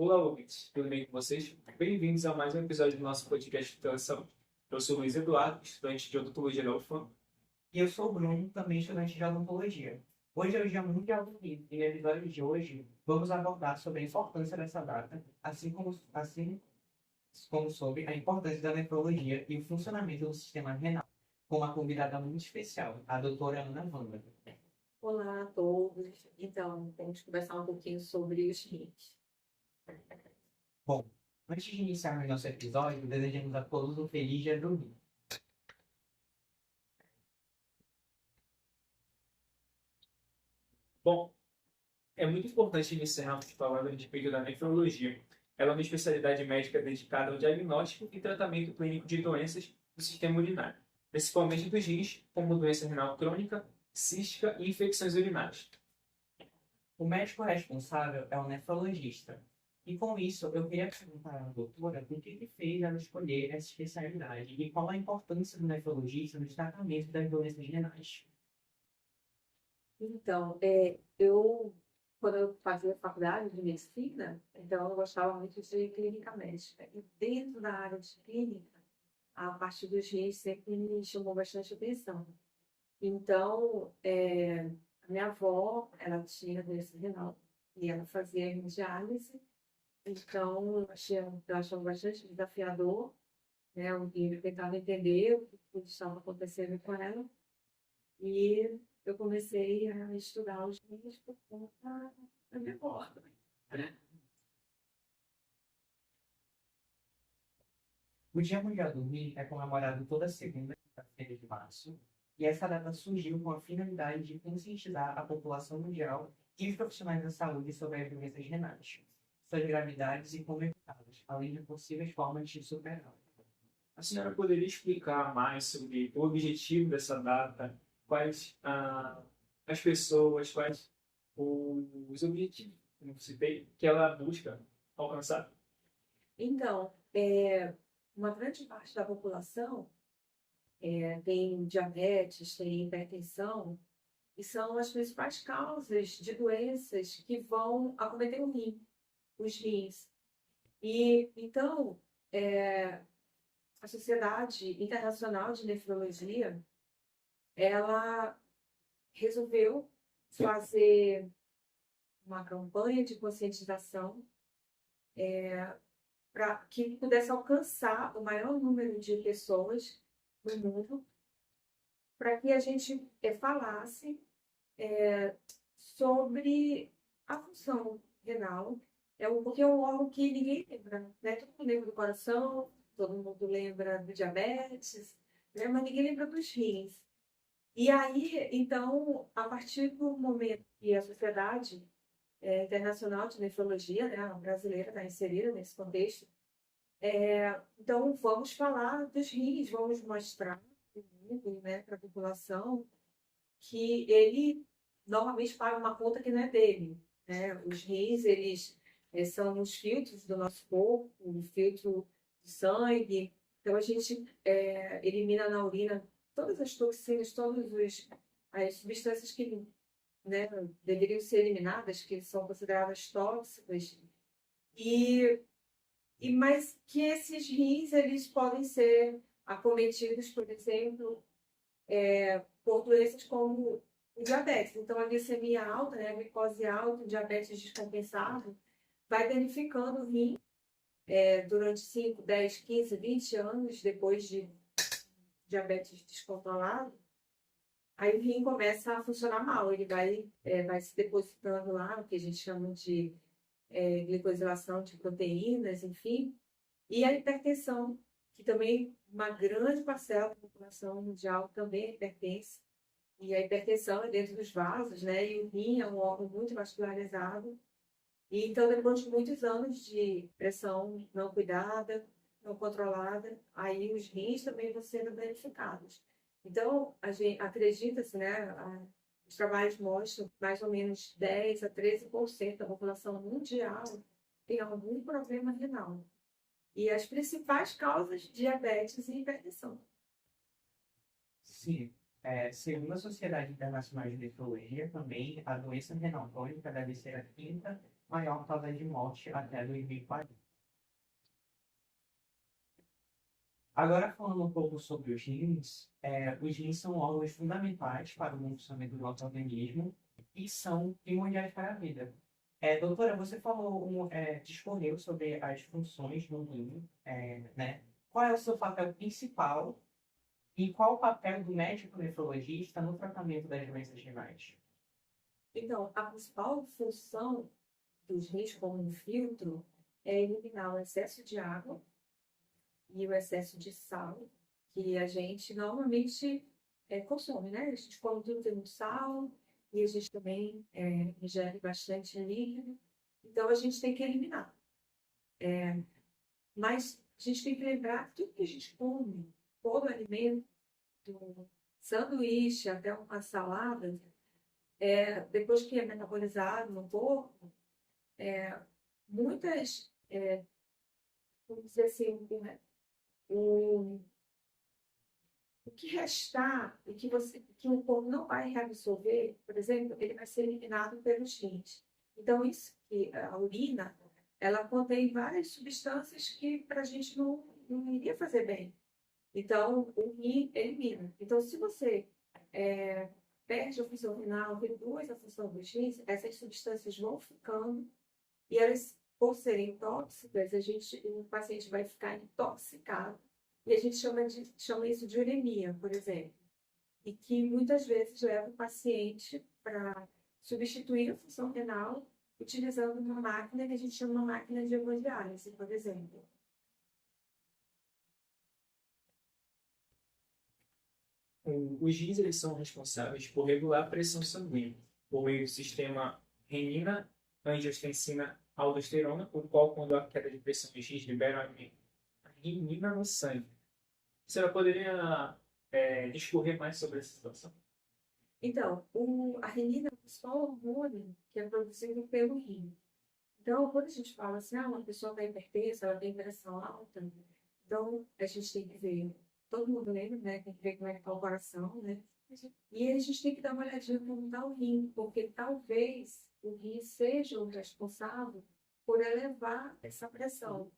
Olá, ouvintes, tudo bem com vocês? Bem-vindos a mais um episódio do nosso podcast de Telação. Eu sou o Luiz Eduardo, estudante de odontologia da UFAM. E eu sou o Bruno, também estudante de odontologia. Hoje é o Dia Mundial do Rim, e no episódio de hoje vamos abordar sobre a importância dessa data, assim como sobre a importância da nefrologia e o funcionamento do sistema renal, com uma convidada muito especial, a doutora Ana Wanda. Olá a todos. Então, vamos conversar um pouquinho sobre os rins. Bom, antes de iniciarmos nosso episódio, desejamos a todos um feliz Dia do Rim. Bom, é muito importante iniciarmos falando a respeito da nefrologia. Ela é uma especialidade médica dedicada ao diagnóstico e tratamento clínico de doenças do sistema urinário, principalmente dos rins, como doença renal crônica, cística e infecções urinárias. O médico responsável é o nefrologista. E com isso, eu queria perguntar à doutora por que fez ela escolher essa especialidade e qual a importância do nefrologista no tratamento das doenças renais. Então, quando eu fazia faculdade de medicina, então eu gostava muito de clínica médica. E dentro da área de clínica, a parte dos rins sempre me chamou bastante atenção. Então, a minha avó, ela tinha doença renal e ela fazia hemodiálise. Então, eu achava bastante desafiador, né? Eu tentava entender o que estava acontecendo com ela. E eu comecei a estudar os rins por conta da minha avó. O Dia Mundial do Rim é comemorado toda segunda quinta-feira de março, e essa data surgiu com a finalidade de conscientizar a população mundial e os profissionais da saúde sobre as doenças renais, suas gravidades e como evitá-las, além de possíveis formas de superá-las. A senhora poderia explicar mais sobre o objetivo dessa data, quais as pessoas, quais os objetivos, como citei, que ela busca alcançar? Então, uma grande parte da população tem diabetes, tem hipertensão, e são as principais causas de doenças que vão acometer os rins. E, então, a Sociedade Internacional de Nefrologia, ela resolveu fazer uma campanha de conscientização para que pudesse alcançar o maior número de pessoas no mundo, para que a gente falasse sobre a função renal, porque é um órgão que ninguém lembra, né? Todo mundo lembra do coração, todo mundo lembra do diabetes, né? Mas ninguém lembra dos rins. E aí, então, a partir do momento que a Sociedade Internacional de Nefrologia, né, a brasileira, está inserida nesse contexto, então vamos falar dos rins, vamos mostrar para o mundo, né, para a população, que ele normalmente paga uma conta que não é dele, né? Os rins, eles são os filtros do nosso corpo, o filtro de sangue. Então, a gente elimina na urina todas as toxinas, as substâncias que, né, deveriam ser eliminadas, que são consideradas tóxicas. Mas que esses rins, eles podem ser acometidos, por exemplo, por doenças como o diabetes. Então, a glicemia alta, né, a glicose alta, o diabetes descompensado, vai danificando o rim durante 5, 10, 15, 20 anos depois de diabetes descontrolado. Aí o rim começa a funcionar mal, ele vai se depositando lá, o que a gente chama de glicosilação de proteínas, enfim. E a hipertensão, que também uma grande parcela da população mundial também é hipertensa. E a hipertensão é dentro dos vasos, né? E o rim é um órgão muito vascularizado. E então, depois de muitos anos de pressão não cuidada, não controlada, aí os rins também vão sendo danificados. Então, acredita-se, né? Os trabalhos mostram que mais ou menos 10 a 13% da população mundial tem algum problema renal. E as principais causas, diabetes e hipertensão. Sim, segundo a Sociedade Internacional de Nefrologia, também a doença renal crônica deve ser a quinta maior taxa de morte até 2040. Agora, falando um pouco sobre os rins são órgãos fundamentais para o funcionamento do nosso organismo e são primordiais para a vida. Doutora, você discorreu sobre as funções do rim, né? Qual é o seu papel principal e qual o papel do médico nefrologista no tratamento das doenças renais? Então, a principal função dos rins como um filtro é eliminar o excesso de água e o excesso de sal que a gente normalmente consome, né? A gente come tudo tem muito sal e a gente também ingere bastante líquido, então a gente tem que eliminar. Mas a gente tem que lembrar que tudo que a gente come, todo alimento, do sanduíche até uma salada, depois que é metabolizado no corpo, muitas, vamos dizer assim, o que restar e que o corpo não vai reabsorver, por exemplo, ele vai ser eliminado pelos rins. Então, isso que a urina, ela contém várias substâncias que para a gente não iria fazer bem. Então, o rim elimina. Então, se você perde a função renal, reduz a função dos rins, essas substâncias vão ficando e elas, por serem tóxicas, o paciente vai ficar intoxicado. E a gente chama isso de uremia, por exemplo. E que muitas vezes leva o paciente para substituir a função renal utilizando uma máquina que a gente chama de máquina de hemodiálise, por exemplo. Os rins eles são responsáveis por regular a pressão sanguínea por meio do sistema renina, angiotensina, aldosterona, o qual, quando há queda de pressão nos rins, libera a renina no sangue. Você poderia discorrer mais sobre essa situação? Então, a renina é o principal hormônio que é produzido pelo rim. Então, quando a gente fala assim, uma pessoa está hipertensa, ela tem pressão alta, então a gente tem que ver, todo mundo lembra, né? Tem que ver como é que está o coração, né? E a gente tem que dar uma olhadinha como está o rim, porque talvez o rim seja o responsável por elevar essa pressão.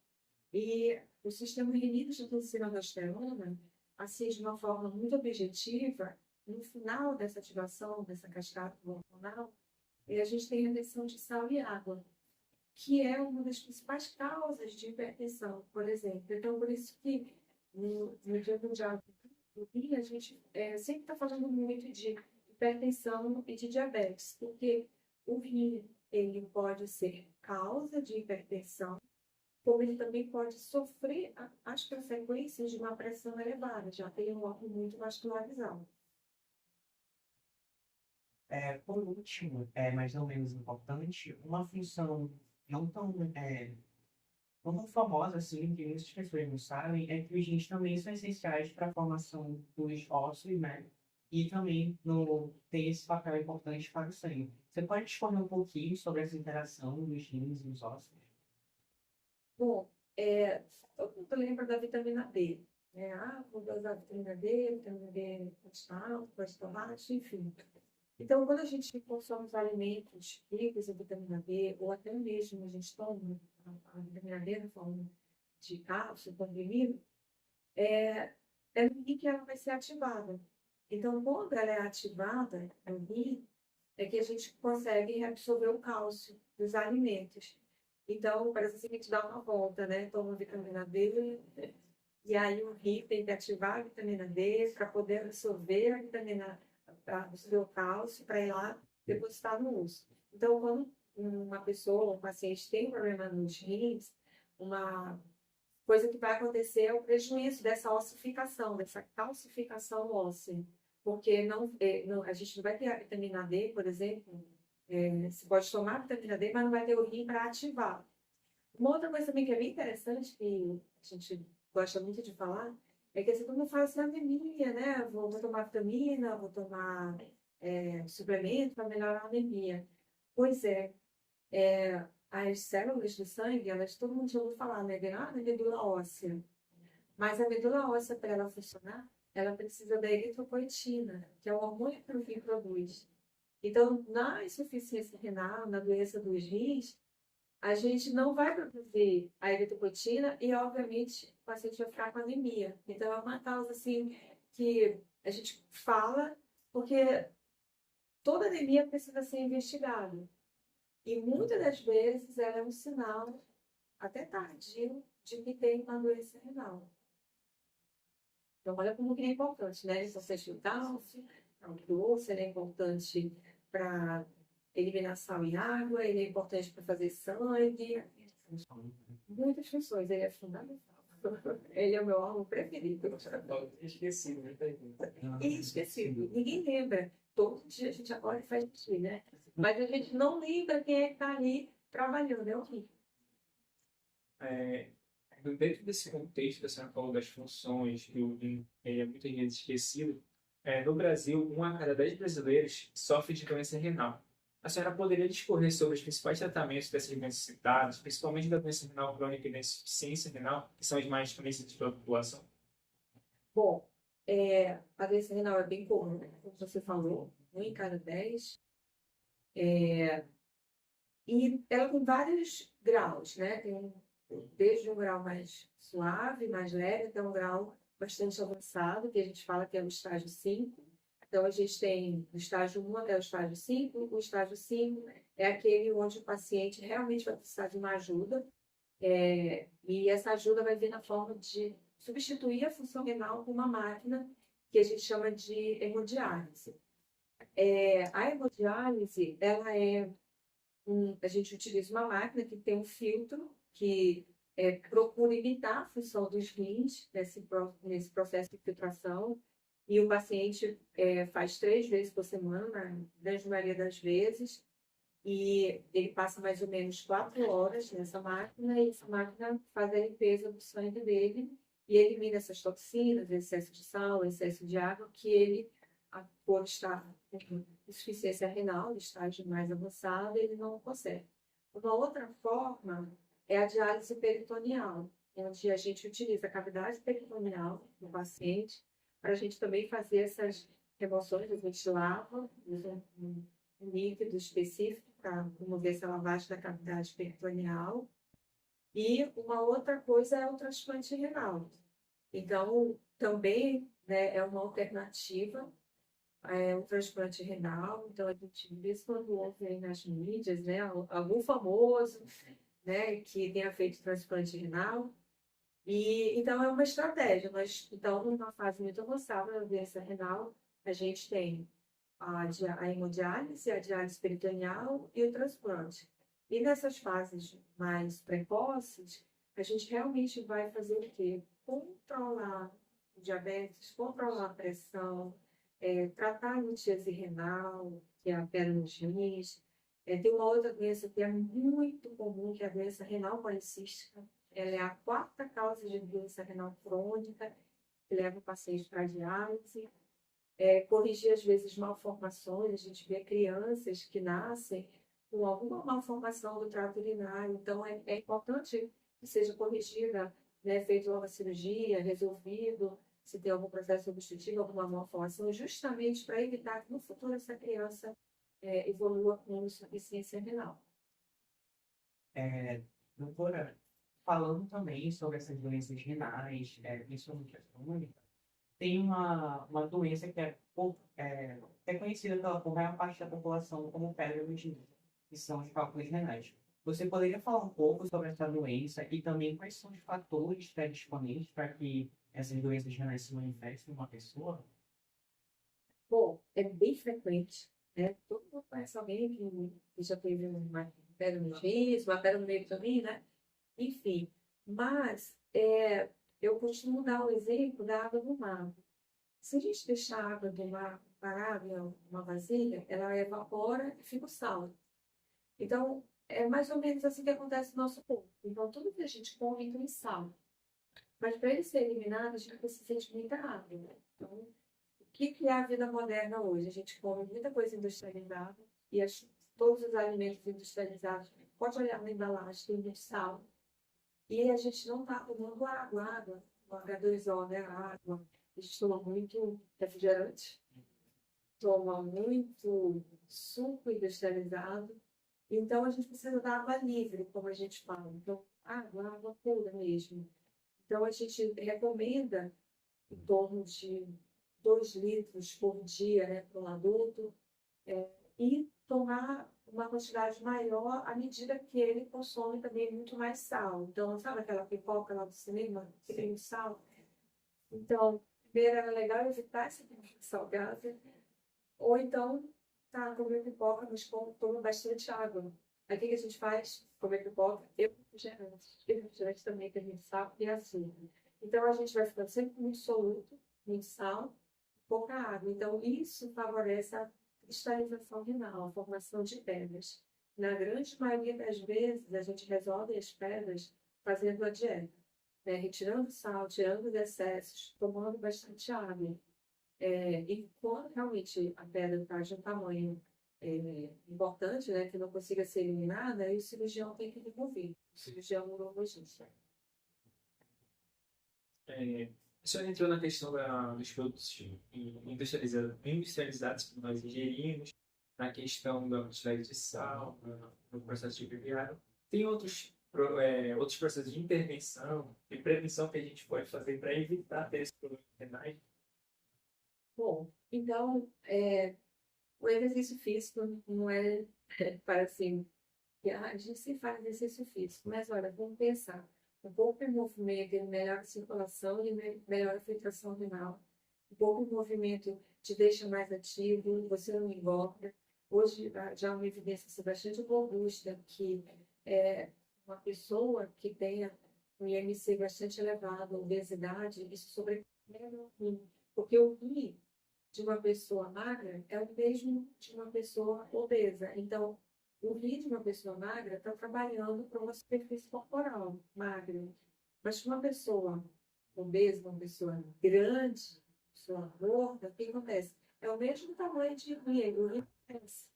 E o sistema renino de aldosterona, assim, de uma forma muito objetiva, no final dessa ativação, dessa cascata hormonal, a gente tem a retenção de sal e água, que é uma das principais causas de hipertensão, por exemplo. Então, por isso que no Dia Mundial do Rim, a gente sempre está falando muito de hipertensão e de diabetes, porque o rim ele pode ser causa de hipertensão, como ele também pode sofrer as consequências de uma pressão elevada, já tem um órgão muito vascularizado. Por último, mas não menos importante, uma função não tão famosa assim, que muitas pessoas não sabem, é que os rins também são essenciais para a formação dos ossos, né? E também tem esse papel importante para o sangue. Você pode discorrer um pouquinho sobre essa interação dos rins e os ossos? Bom, todo mundo lembra da vitamina D, né? Vou dosar vitamina D pode tomar, enfim. Então, quando a gente consome os alimentos ricos em vitamina D, ou até mesmo a gente toma a vitamina D na forma de cápsula, comprimido, no rim que ela vai ser ativada. Então, quando ela é ativada no rim, é que a gente consegue absorver o cálcio dos alimentos. Então, parece assim que a gente dá uma volta, né? Toma vitamina D, e aí o rim tem que ativar a vitamina D para poder absorver a vitamina, absorver o cálcio para ir lá depositar no osso. Então, quando uma pessoa, um paciente tem um problema nos rins, uma coisa que vai acontecer é o prejuízo dessa ossificação, dessa calcificação óssea. Porque a gente não vai ter a vitamina D, por exemplo, você pode tomar vitamina D, mas não vai ter o rim para ativar. Uma outra coisa também que é bem interessante, que a gente gosta muito de falar, é que assim, todo mundo fala assim, anemia, né? Vou tomar vitamina, vou tomar suplemento para melhorar a anemia. Pois as células do sangue, todo mundo já ouviu falar, né? Na medula óssea. Mas a medula óssea, para ela funcionar, ela precisa da eritropoetina, que é o hormônio que o rim produz. Então, na insuficiência renal, na doença dos rins, a gente não vai produzir a eritropoetina e, obviamente, o paciente vai ficar com anemia. Então, é uma causa, assim, que a gente fala porque toda anemia precisa ser investigada. E muitas das vezes ela é um sinal, até tardio, de que tem uma doença renal. Então, olha como que é importante, né? Então, você o cálcio, o osso, ele é importante para eliminar sal e água, ele é importante para fazer sangue. Muitas funções, ele é fundamental. Ele é o meu órgão preferido. Esqueci, né? E esquecido. Ninguém lembra. Todo dia a gente acorda e faz xixi, né? Mas a gente não lembra quem é que está ali trabalhando. É horrível. Dentro desse contexto, que a senhora falou das funções, que o rim ele é muitas vezes esquecido, no Brasil, 1 a cada 10 brasileiros sofre de doença renal. A senhora poderia discorrer sobre os principais tratamentos dessas doenças citadas, principalmente da doença renal crônica e da insuficiência renal, que são as mais conhecidas pela população? Bom, a doença renal é bem comum, como você falou, 1 em cada 10. E ela tem vários graus, né? Tem desde um grau mais suave, mais leve, até um grau bastante avançado, que a gente fala que é o estágio 5. Então, a gente tem o estágio 1 até o estágio 5. O estágio 5 é aquele onde o paciente realmente vai precisar de uma ajuda. E essa ajuda vai vir na forma de substituir a função renal com uma máquina que a gente chama de hemodiálise. A hemodiálise, ela a gente utiliza uma máquina que tem um filtro que procura imitar a função dos rins nesse processo de filtração. E o paciente faz 3 vezes por semana, na grande maioria das vezes. E ele passa mais ou menos 4 horas nessa máquina, e essa máquina faz a limpeza do sangue dele e elimina essas toxinas, excesso de sal, excesso de água, que ele, por estar com insuficiência renal, estágio mais avançado, ele não consegue. Uma outra forma é a diálise peritoneal, onde a gente utiliza a cavidade peritoneal do paciente para a gente também fazer essas remoções. A gente lava, usa um líquido específico para promover essa lavagem da cavidade peritoneal. E uma outra coisa é o transplante renal. Então, também, né, é uma alternativa, o transplante renal. Então, a gente vê quando ouve aí nas mídias, né, algum famoso, né, que tenha feito transplante renal. E, então, é uma estratégia. Então, numa fase muito avançada da doença renal, a gente tem a hemodiálise, a diálise peritoneal e o transplante. E nessas fases mais precoces, a gente realmente vai fazer o quê? Controlar o diabetes, controlar a pressão, tratar a litíase renal, que é a pedra nos rins. Tem uma outra doença que é muito comum, que é a doença renal policística. Ela é a 4ª causa de doença renal crônica, que leva o paciente para a diálise. Corrigir, às vezes, malformações. A gente vê crianças que nascem com alguma malformação do trato urinário. Então, é importante que seja corrigida, né, feita uma cirurgia, resolvido, se tem algum processo substitutivo, alguma malformação, justamente para evitar que no futuro essa criança evolua com insuficiência renal. Doutora, falando também sobre essas doenças renais, principalmente a crônica, tem uma doença que é conhecida por maior parte da população como pedra nos rins, que são os cálculos renais. Você poderia falar um pouco sobre essa doença e também quais são os fatores predisponentes para que essas doenças renais se manifestem em uma pessoa? Bom, é bem frequente, né? Todo mundo conhece alguém que já teve uma pedra nos rins, uma pedra no meio do caminho, né? Enfim, mas eu costumo dar o exemplo da água do mar. Se a gente deixar a água do mar parada em uma vasilha, ela evapora e fica o sal. Então, é mais ou menos assim que acontece no nosso corpo. Então, tudo que a gente come tem sal. Mas para ele ser eliminado, a gente precisa de muita água, né? Então, o que é a vida moderna hoje? A gente come muita coisa industrializada e todos os alimentos industrializados, pode olhar na embalagem, tem muito sal. E a gente não está tomando água. O H2O, né? A água. A gente toma muito refrigerante, toma muito suco industrializado. Então, a gente precisa da água livre, como a gente fala. Então, água pura mesmo. Então, a gente recomenda em torno de 2 litros por dia, né, para um adulto, e tomar uma quantidade maior à medida que ele consome também muito mais sal. Então, sabe aquela pipoca lá do cinema que tem sal? Então, primeiro era legal evitar essa pipoca salgada, ou então, tá, comer pipoca, mas toma bastante água. Aí o que que a gente faz? Comer pipoca e refrigerante. E refrigerante também, que a gente sabe que é açúcar. Então, a gente vai ficando sempre muito soluto, muito sal, pouca água. Então, isso favorece a cristalização renal, a formação de pedras. Na grande maioria das vezes, a gente resolve as pedras fazendo a dieta, né? Retirando sal, tirando os excessos, tomando bastante água. E quando realmente a pedra está de um tamanho importante, né, que não consiga ser eliminada, aí o cirurgião tem que remover, o cirurgião urologista. É, a senhora entrou na questão dos produtos industrializados que nós ingerimos, na questão da quantidade de sal, no processo de BBA. Tem outros processos de intervenção e prevenção que a gente pode fazer para evitar ter esse problema renais. Bom, então, o exercício físico não é para assim, que a gente se faz exercício físico, mas olha, vamos pensar. O pouco em movimento, ele melhora a circulação e melhora a filtração renal. O pouco em movimento te deixa mais ativo, você não engorda. Hoje já há uma evidência bastante robusta que uma pessoa que tenha um IMC bastante elevado, obesidade, isso sobrecarrega o rim. Porque o rim de uma pessoa magra é o mesmo de uma pessoa obesa. Então, o rim de uma pessoa magra está trabalhando para uma superfície corporal magra. Mas uma pessoa obesa, uma pessoa grande, uma pessoa gorda, o que acontece? É o mesmo tamanho de rim, o rim cresce.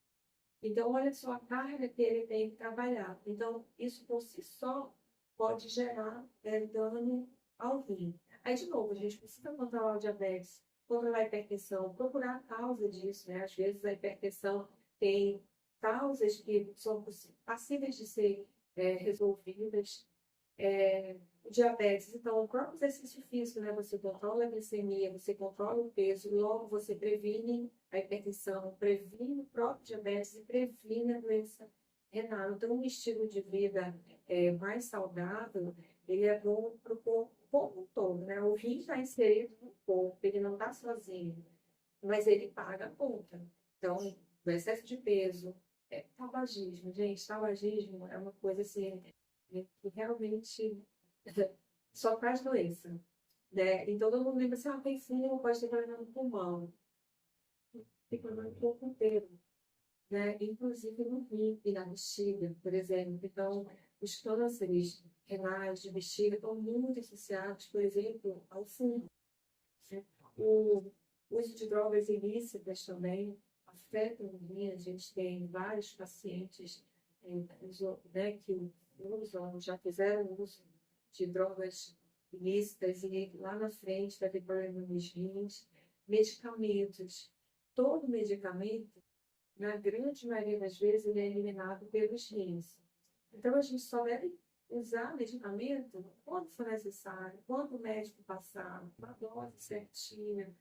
Então, olha só a carga que ele tem que trabalhar. Então, isso por si só pode gerar dano ao rim. Aí, de novo, a gente precisa controlar o diabetes, controlar a hipertensão, procurar a causa disso, né? Às vezes a hipertensão tem causas que são passíveis de ser resolvidas. O diabetes, então, o próprio exercício físico, né? Você controla a glicemia, você controla o peso, logo você previne a hipertensão, previne o próprio diabetes e previne a doença renal. Então, um estilo de vida mais saudável, ele é bom para o corpo como um todo, né? O rim está inserido no corpo, ele não está sozinho, mas ele paga a conta. Então, o excesso de peso, tabagismo, gente, tabagismo é uma coisa assim, que realmente só traz doença, né? E todo mundo lembra assim, tem fumo, pode ter problema no pulmão. Tem problema no corpo inteiro, né? Inclusive no rim e na bexiga, por exemplo. Então, os cânceres renais de bexiga estão muito associados, por exemplo, ao fumo, né? O uso de drogas ilícitas também afeta o rim. A gente tem vários pacientes né, que usam, já fizeram uso de drogas ilícitas e lá na frente vai ter problema nos rins. Medicamentos. Todo medicamento, na grande maioria das vezes, ele é eliminado pelos rins. Então, a gente só deve usar medicamento quando for necessário, quando o médico passar, uma dose certinha,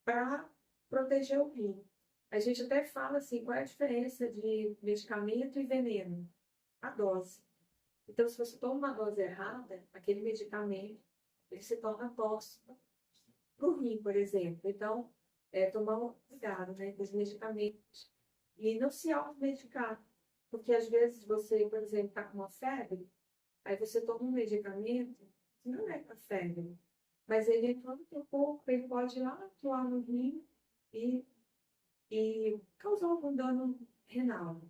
para proteger o rim. A gente até fala assim, qual é a diferença de medicamento e veneno? A dose. Então, se você toma uma dose errada, aquele medicamento, ele se torna tóxico para o rim, por exemplo. Então, tomar um cuidado, né, com os medicamentos. E não se automedicar. Porque, às vezes, você, por exemplo, está com uma febre, aí você toma um medicamento que não é para febre, mas ele entrou no teu corpo, ele pode ir lá atuar no rim e, e causar algum dano renal.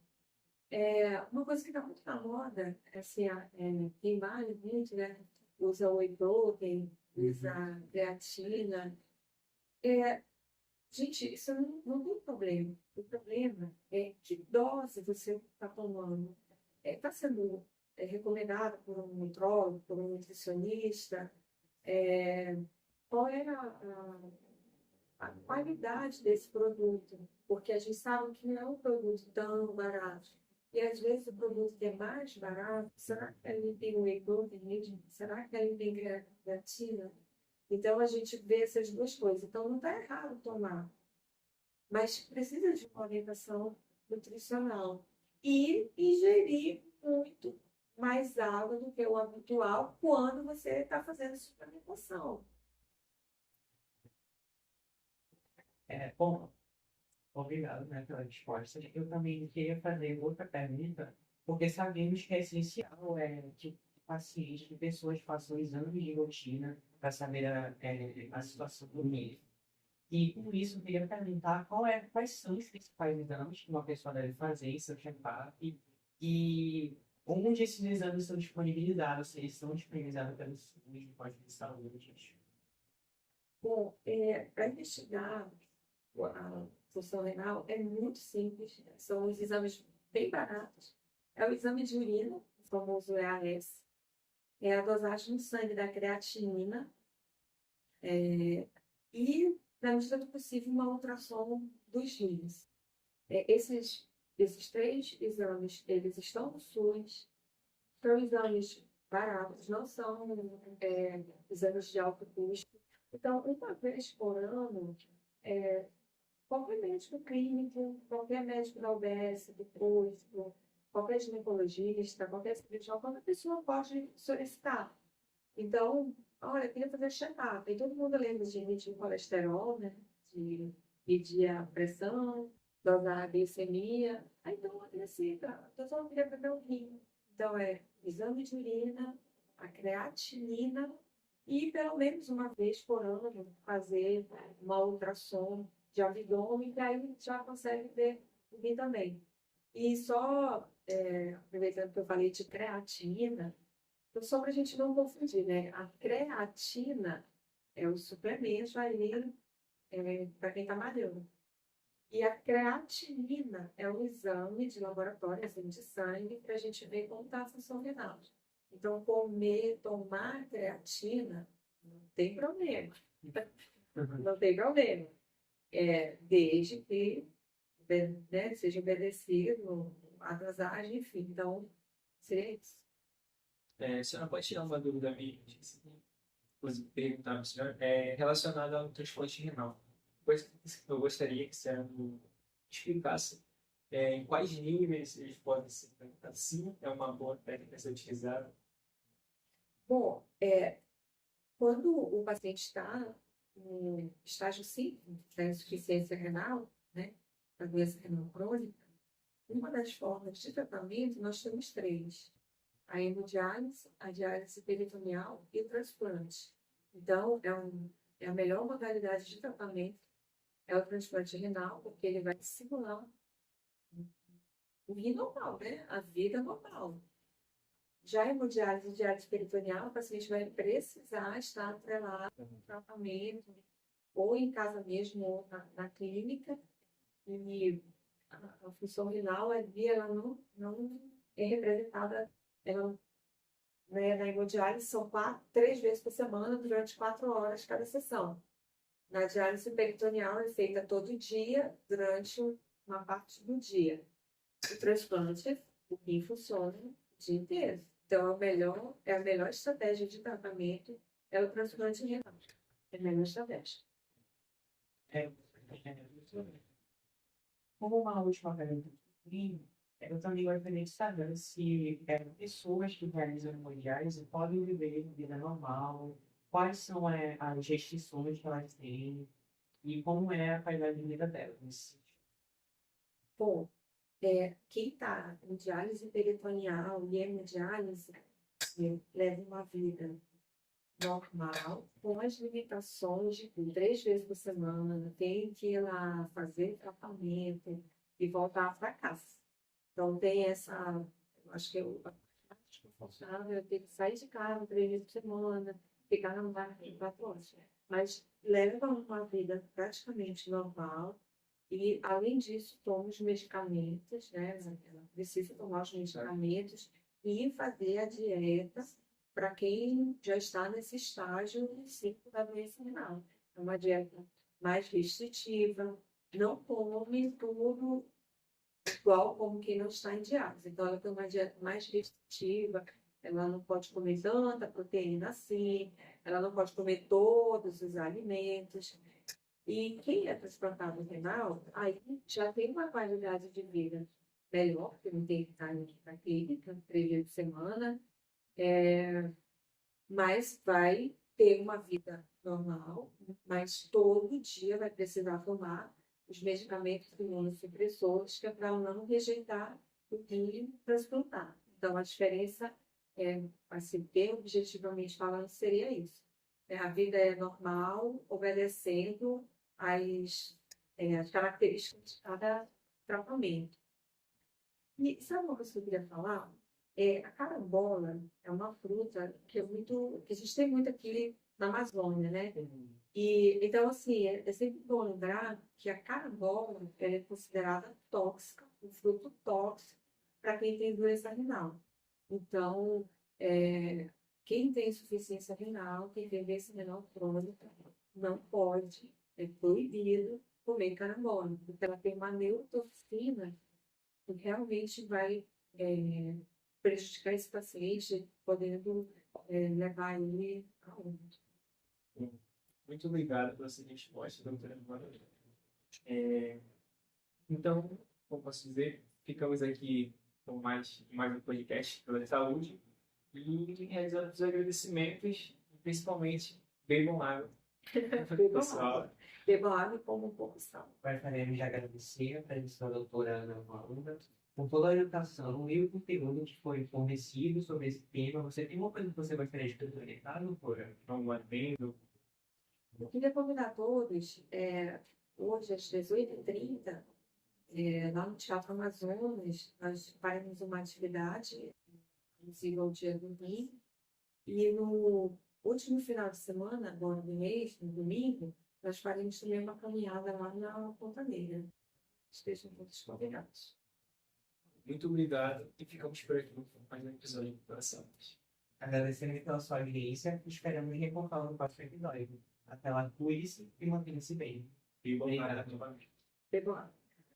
Uma coisa que está muito na moda, assim, quem malha muito, né? Usa whey protein, usa creatina. Gente, isso não tem problema. O problema é que dose você está tomando. Está sendo recomendado por um nutrólogo, por um nutricionista. Qual é a qualidade desse produto? Porque a gente sabe que não é um produto tão barato. E às vezes o produto é mais barato. Será que ele tem whey protein mesmo? Será que ele tem creatina? Então a gente vê essas duas coisas. Então não está errado tomar, mas precisa de uma orientação nutricional e ingerir muito mais água do que o habitual quando você está fazendo suplementação. Bom, obrigado, né, pela resposta. Eu também queria fazer outra pergunta, porque sabemos que é essencial que pacientes, que pessoas façam exames de rotina para saber a situação do meio. E por isso, eu queria perguntar quais são os principais exames que uma pessoa deve fazer em seu check-up e onde esses exames são disponibilizados, se eles são disponibilizados pelos SUS de postos de saúde. Bom, para investigar a função renal é muito simples, são os exames bem baratos. É o exame de urina, o famoso EAS, é a dosagem no sangue da creatinina e, na medida do possível, uma ultrassom dos rins. Esses três exames, eles estão no SUS, são exames baratos, não são exames de alto custo. Então, uma vez por ano, qualquer médico clínico, qualquer médico da UBS, do posto, qualquer ginecologista, qualquer cirurgião, qualquer pessoa pode solicitar. Então, olha, eu queria fazer check-up. E todo mundo lembra de medir o colesterol, né? De medir a pressão, dosar a glicemia. Aí, então, a glicemia, eu só queria fazer um rim. Então, exame de urina, a creatinina e, pelo menos uma vez por ano, fazer uma ultrassom de abdômen, que aí a gente já consegue ver o rim também. E só, aproveitando que eu falei de creatina, só para a gente não confundir, né? A creatina é o suplemento ali para quem está malhando. E a creatinina é um exame de laboratório, exame de sangue, para a gente ver como está a função renal. Então, tomar creatina, não tem problema. Não tem problema. Desde que seja obedecido a dosagem, enfim. Então, seria isso. A senhora pode tirar uma dúvida minha, inclusive perguntar para a senhora, relacionada ao transplante renal. Coisa que eu gostaria que a senhora me explicasse em quais níveis eles podem ser implementados. Sim, é uma boa técnica a ser utilizada. Bom, quando o paciente está no estágio 5 da insuficiência renal, né, da doença renal crônica, uma das formas de tratamento nós temos três: a hemodiálise, a diálise peritoneal e o transplante. Então, é a melhor modalidade de tratamento é o transplante renal, porque ele vai simular o rim normal, né? A vida normal. Já a hemodiálise e diálise peritoneal, o paciente vai precisar estar atrelado no tratamento, ou em casa mesmo, ou na clínica, e a função renal ali, ela não é representada, né, na hemodiálise são 3 vezes por semana, durante 4 horas cada sessão. Na diálise peritoneal é feita todo dia, durante uma parte do dia. O transplante, o rim funciona o dia inteiro. Então, a melhor estratégia de tratamento é o transplante renal. É a melhor estratégia. Como uma última pergunta, eu também gostaria de saber se pessoas que realizam hemodiálise podem viver vida normal, quais são as restrições que elas têm e como é a qualidade de vida delas. Bom, quem está em diálise peritoneal e hemodiálise leva uma vida normal, com as limitações de 3 vezes por semana, tem que ir lá fazer tratamento e voltar para casa. Então, tem acho que eu responsável ter que sair de casa 3 vezes por semana, ficar no lugar de 4 horas. Mas leva uma vida praticamente normal e, além disso, toma os medicamentos, né? Ela precisa tomar os medicamentos e fazer a dieta para quem já está nesse estágio 5 da doença renal. É uma dieta mais restritiva, não come tudo igual como quem não está em diálise. Então, ela tem uma dieta mais restritiva, ela não pode comer tanta proteína assim, ela não pode comer todos os alimentos. E quem é transplantado renal, aí já tem uma qualidade de vida melhor, porque não tem que estar na clínica 3 vezes por semana, mas vai ter uma vida normal, mas todo dia vai precisar tomar os medicamentos imunossupressores, que é para não rejeitar o rim transplantado. Então, a diferença, assim, bem objetivamente falando, seria isso. A vida é normal, obedecendo as características de cada tratamento. E sabe uma coisa que eu queria falar? A carambola é uma fruta que a gente tem muito aqui na Amazônia, né? E, então, assim, é sempre bom lembrar que a carambola ela é considerada tóxica, um fruto tóxico para quem tem doença renal. Então, quem tem insuficiência renal, quem tem doença renal crônica, não pode, é proibido comer carambola, porque ela tem uma neurotoxina que realmente vai prejudicar esse paciente, podendo levar ele a óbito. Muito obrigado pela sua resposta, doutora Ana. Então, como posso dizer, ficamos aqui com mais um podcast pela saúde e realizando os agradecimentos, principalmente bebam água. Pessoal. Bebam água e comam um pouco de sal. Gostaríamos de agradecer a presença da doutora Ana Paula por toda a educação e o conteúdo que foi fornecido sobre esse tema. Você tem uma coisa que você gostaria de complementar, doutora? Um adendo. Eu queria convidar todos, hoje às 18h30, lá no Teatro Amazonas, nós faremos uma atividade, inclusive ao dia do domingo, e no último final de semana, agora do mês, no domingo, nós faremos também uma caminhada lá na Ponta Negra. Estejam todos convidados. Muito obrigado e ficamos por aqui com mais um episódio de Coração. Agradecendo pela sua audiência e esperamos reencontrar no próximo episódio. Até lá, cuide-se e mantenha-se bem. E bom Obrigado. novamente. Bebam água.